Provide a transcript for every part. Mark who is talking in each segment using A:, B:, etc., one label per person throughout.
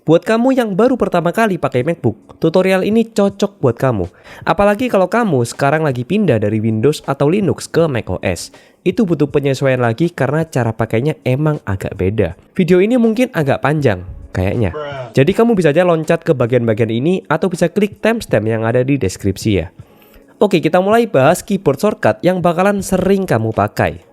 A: Buat kamu yang baru pertama kali pakai MacBook, tutorial ini cocok buat kamu. Apalagi kalau kamu sekarang lagi pindah dari Windows atau Linux ke macOS. Itu butuh penyesuaian lagi karena cara pakainya emang agak beda. Video ini mungkin agak panjang, kayaknya. Jadi kamu bisa aja loncat ke bagian-bagian ini atau bisa klik timestamp yang ada di deskripsi ya. Oke, kita mulai bahas keyboard shortcut yang bakalan sering kamu pakai.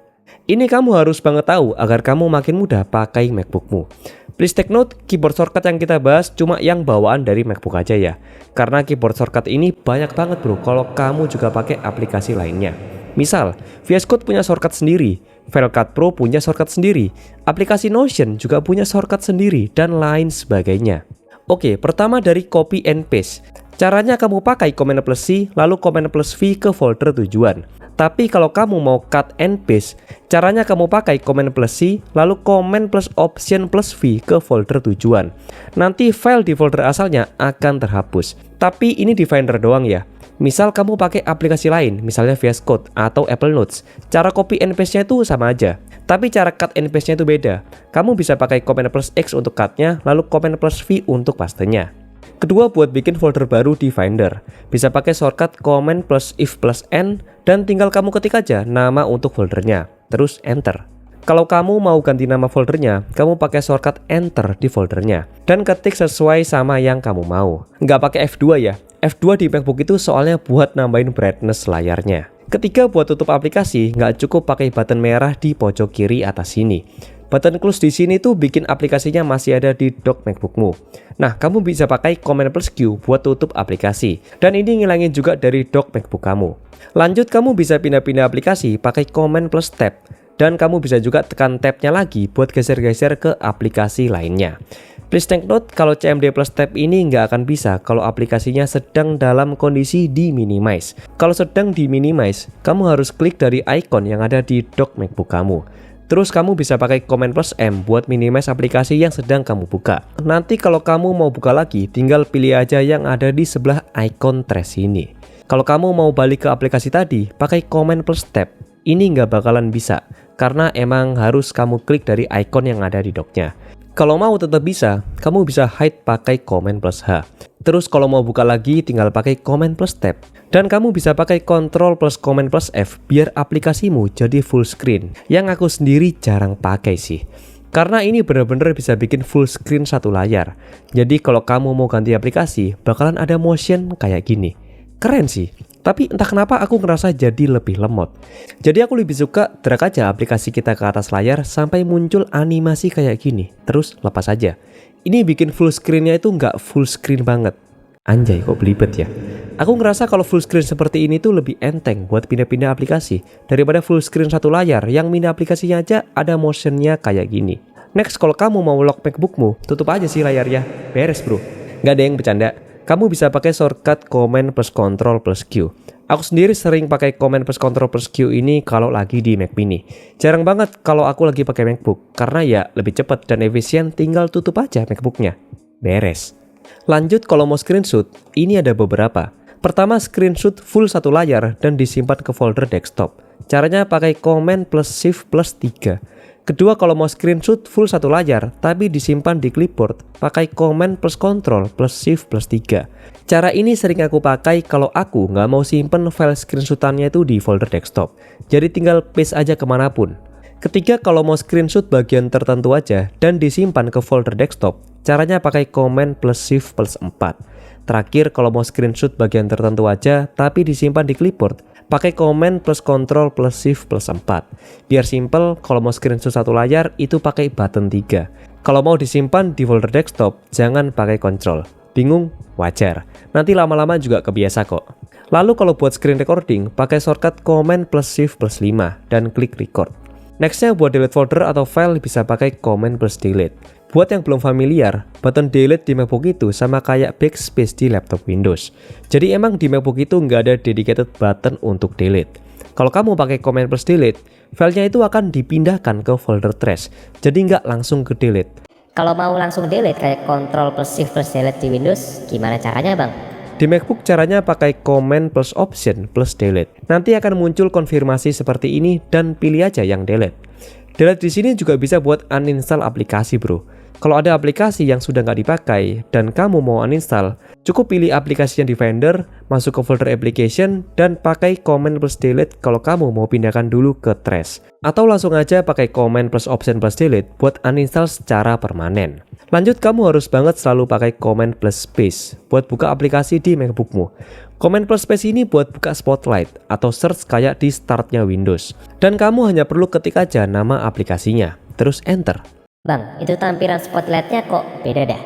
A: Ini kamu harus banget tahu agar kamu makin mudah pakai MacBookmu. Please take note, keyboard shortcut yang kita bahas cuma yang bawaan dari MacBook aja ya. Karena keyboard shortcut ini banyak banget bro kalau kamu juga pakai aplikasi lainnya. Misal, VS Code punya shortcut sendiri, Final Cut Pro punya shortcut sendiri, aplikasi Notion juga punya shortcut sendiri, dan lain sebagainya. Oke, pertama dari copy and paste. Caranya kamu pakai Command plus C, lalu Command plus V ke folder tujuan. Tapi kalau kamu mau cut and paste, caranya kamu pakai Command plus C, lalu Command plus Option plus V ke folder tujuan. Nanti file di folder asalnya akan terhapus. Tapi ini di Finder doang ya. Misal kamu pakai aplikasi lain, misalnya VS Code atau Apple Notes, cara copy and paste-nya itu sama aja. Tapi cara cut and paste-nya itu beda. Kamu bisa pakai Command plus X untuk cut-nya, lalu Command plus V untuk paste-nya. Kedua, buat bikin folder baru di Finder, bisa pakai shortcut Command plus If plus N dan tinggal kamu ketik aja nama untuk foldernya, terus Enter. Kalau kamu mau ganti nama foldernya, kamu pakai shortcut Enter di foldernya dan ketik sesuai sama yang kamu mau. Nggak pakai F2 ya. F2 di MacBook itu soalnya buat nambahin brightness layarnya. Ketiga, buat tutup aplikasi, nggak cukup pakai button merah di pojok kiri atas sini. Button close di sini tuh bikin aplikasinya masih ada di dock MacBookmu. Nah, kamu bisa pakai Command plus Q buat tutup aplikasi. Dan ini ngilangin juga dari dock MacBook kamu. Lanjut, kamu bisa pindah-pindah aplikasi pakai Command plus Tab. Dan kamu bisa juga tekan tab-nya lagi buat geser-geser ke aplikasi lainnya. Please take note, kalau CMD plus Tab ini nggak akan bisa kalau aplikasinya sedang dalam kondisi di minimize. Kalau sedang di minimize, kamu harus klik dari icon yang ada di dock MacBook kamu. Terus kamu bisa pakai Command plus M buat minimize aplikasi yang sedang kamu buka. Nanti kalau kamu mau buka lagi, tinggal pilih aja yang ada di sebelah icon trash ini. Kalau kamu mau balik ke aplikasi tadi, pakai Command plus Tab. Ini nggak bakalan bisa, karena emang harus kamu klik dari icon yang ada di docknya. Kalau mau tetap bisa, kamu bisa hide pakai Command plus H. Terus kalau mau buka lagi, tinggal pakai Command plus Tab. Dan kamu bisa pakai Ctrl plus Command plus F biar aplikasimu jadi full screen. Yang aku sendiri jarang pakai sih. Karena ini bener-bener bisa bikin full screen satu layar. Jadi kalau kamu mau ganti aplikasi, bakalan ada motion kayak gini. Keren sih. Tapi entah kenapa aku ngerasa jadi lebih lemot. Jadi aku lebih suka drag aja aplikasi kita ke atas layar sampai muncul animasi kayak gini. Terus lepas aja. Ini bikin full screen-nya itu nggak full screen banget. Anjay, kok belibet ya. Aku ngerasa kalau full screen seperti ini tuh lebih enteng buat pindah-pindah aplikasi daripada full screen satu layar yang pindah aplikasinya aja ada motionnya kayak gini. Next, kalau kamu mau lock MacBookmu, tutup aja sih layarnya. Beres bro. Nggak ada yang bercanda. Kamu bisa pakai shortcut Command plus Ctrl plus Q. Aku sendiri sering pakai Command plus Ctrl plus Q ini kalau lagi di Mac Mini. Jarang banget kalau aku lagi pakai MacBook, karena ya lebih cepat dan efisien, tinggal tutup aja MacBooknya. Beres. Lanjut, kalau mau screenshot, ini ada beberapa. Pertama, screenshot full satu layar dan disimpan ke folder desktop. Caranya pakai Command plus Shift plus 3. Kedua, kalau mau screenshot full satu layar tapi disimpan di clipboard, pakai Command plus Ctrl plus Shift plus 3. Cara ini sering aku pakai kalau aku nggak mau simpen file screenshotannya itu di folder desktop. Jadi tinggal paste aja kemanapun. Ketiga, kalau mau screenshot bagian tertentu aja dan disimpan ke folder desktop, caranya pakai Command plus Shift plus 4. Terakhir, kalau mau screenshot bagian tertentu aja tapi disimpan di clipboard, pakai Command plus Ctrl plus Shift plus 4. Biar simple, kalau mau screenshot satu layar itu pakai button 3. Kalau mau disimpan di folder desktop, jangan pakai Ctrl. Bingung? Wajar. Nanti lama-lama juga kebiasa kok. Lalu kalau buat screen recording, pakai shortcut Command plus Shift plus 5 dan klik record. Nextnya, buat delete folder atau file bisa pakai Command plus delete. Buat yang belum familiar, button delete di MacBook itu sama kayak backspace di laptop Windows. Jadi emang di MacBook itu nggak ada dedicated button untuk delete. Kalau kamu pakai Command plus delete, filenya itu akan dipindahkan ke folder trash, jadi nggak langsung ke delete.
B: Kalau mau langsung delete kayak Ctrl plus Shift plus delete di Windows, gimana caranya bang?
A: Di MacBook caranya pakai Command plus Option plus delete. Nanti akan muncul konfirmasi seperti ini dan pilih aja yang delete. Delete di sini juga bisa buat uninstall aplikasi bro. Kalau ada aplikasi yang sudah nggak dipakai dan kamu mau uninstall, cukup pilih aplikasi yang di Finder, masuk ke folder application, dan pakai Command plus Delete kalau kamu mau pindahkan dulu ke trash. Atau langsung aja pakai Command plus Option plus Delete buat uninstall secara permanen. Lanjut, kamu harus banget selalu pakai Command plus Space buat buka aplikasi di MacBookmu. Command plus Space ini buat buka Spotlight atau search kayak di startnya Windows. Dan kamu hanya perlu ketik aja nama aplikasinya, terus enter.
B: Bang, itu tampilan spotlightnya kok beda dah.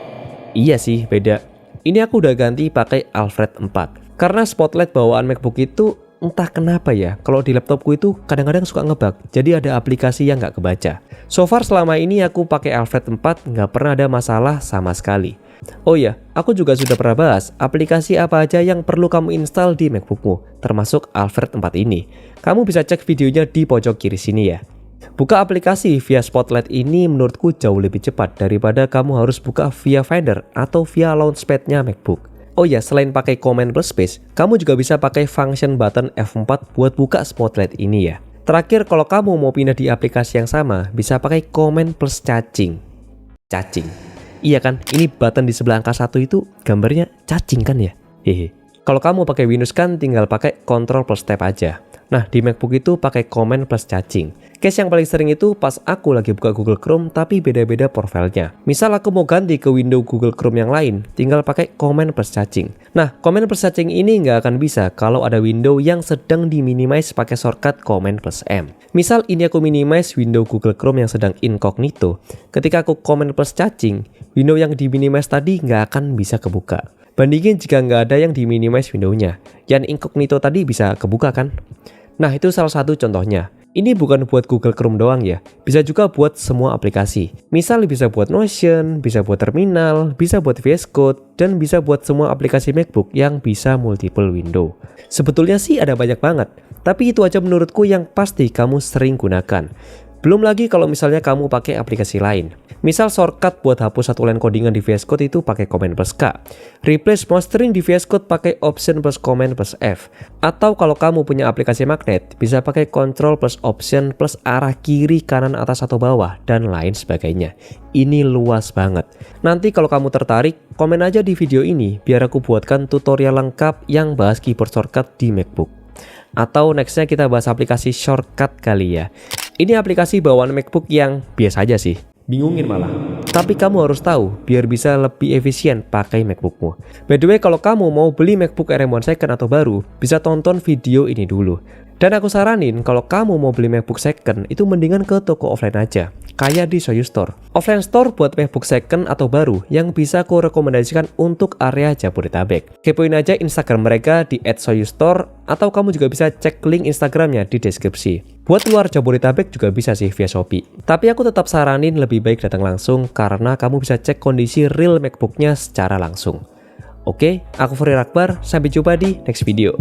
A: Iya sih, beda. Ini aku udah ganti pakai Alfred 4. Karena Spotlight bawaan MacBook itu entah kenapa ya, kalau di laptopku itu kadang-kadang suka ngebug, jadi ada aplikasi yang nggak kebaca. So far selama ini aku pakai Alfred 4 nggak pernah ada masalah sama sekali. Oh iya, aku juga sudah pernah bahas aplikasi apa aja yang perlu kamu install di MacBookmu, termasuk Alfred 4 ini. Kamu bisa cek videonya di pojok kiri sini ya. Buka aplikasi via Spotlight ini menurutku jauh lebih cepat daripada kamu harus buka via Finder atau via Launchpad-nya MacBook. Oh ya, selain pakai Command plus Space, kamu juga bisa pakai function button F4 buat buka Spotlight ini ya. Terakhir, kalau kamu mau pindah di aplikasi yang sama, bisa pakai Command plus cacing. Cacing. Iya kan, ini button di sebelah angka 1 itu gambarnya cacing kan ya? Hehe. Kalau kamu pakai Windows kan tinggal pakai Ctrl plus Tab aja. Nah, di MacBook itu pakai Command plus cacing. Case yang paling sering itu pas aku lagi buka Google Chrome tapi beda-beda profilnya. Misal aku mau ganti ke window Google Chrome yang lain, tinggal pakai Command plus cacing. Nah, Command plus cacing ini nggak akan bisa kalau ada window yang sedang diminimize pakai shortcut Command plus M. Misal ini aku minimize window Google Chrome yang sedang incognito. Ketika aku Command plus cacing, window yang diminimize tadi nggak akan bisa kebuka. Bandingin jika nggak ada yang diminimize windownya, yang incognito tadi bisa kebuka kan? Nah, itu salah satu contohnya. Ini bukan buat Google Chrome doang ya, bisa juga buat semua aplikasi. Misal bisa buat Notion, bisa buat Terminal, bisa buat VS Code, dan bisa buat semua aplikasi MacBook yang bisa multiple window. Sebetulnya sih ada banyak banget, tapi itu aja menurutku yang pasti kamu sering gunakan. Belum lagi kalau misalnya kamu pakai aplikasi lain. Misal shortcut buat hapus satu line codingan di VS Code itu pakai Command plus K. Replace mastering di VS Code pakai Option plus Command plus F. Atau kalau kamu punya aplikasi magnet, bisa pakai Control plus Option plus arah kiri, kanan, atas, atau bawah, dan lain sebagainya. Ini luas banget. Nanti kalau kamu tertarik, komen aja di video ini biar aku buatkan tutorial lengkap yang bahas keyboard shortcut di MacBook. Atau nextnya kita bahas aplikasi shortcut kali ya. Ini aplikasi bawaan MacBook yang biasa aja sih, bingungin malah. Tapi kamu harus tahu biar bisa lebih efisien pakai MacBookmu. By the way, kalau kamu mau beli MacBook Air M1 second atau baru, bisa tonton video ini dulu. Dan aku saranin kalau kamu mau beli MacBook second itu mendingan ke toko offline aja, kayak di Shoyu Store. Offline store buat MacBook second atau baru yang bisa aku rekomendasikan untuk area Jabodetabek. Kepoin aja Instagram mereka di @shoyustore atau kamu juga bisa cek link Instagramnya di deskripsi. Buat luar Jabodetabek juga bisa sih via Shopee. Tapi aku tetap saranin lebih baik datang langsung karena kamu bisa cek kondisi real MacBooknya secara langsung. Oke, aku Fahri Akbar, sampai jumpa di next video.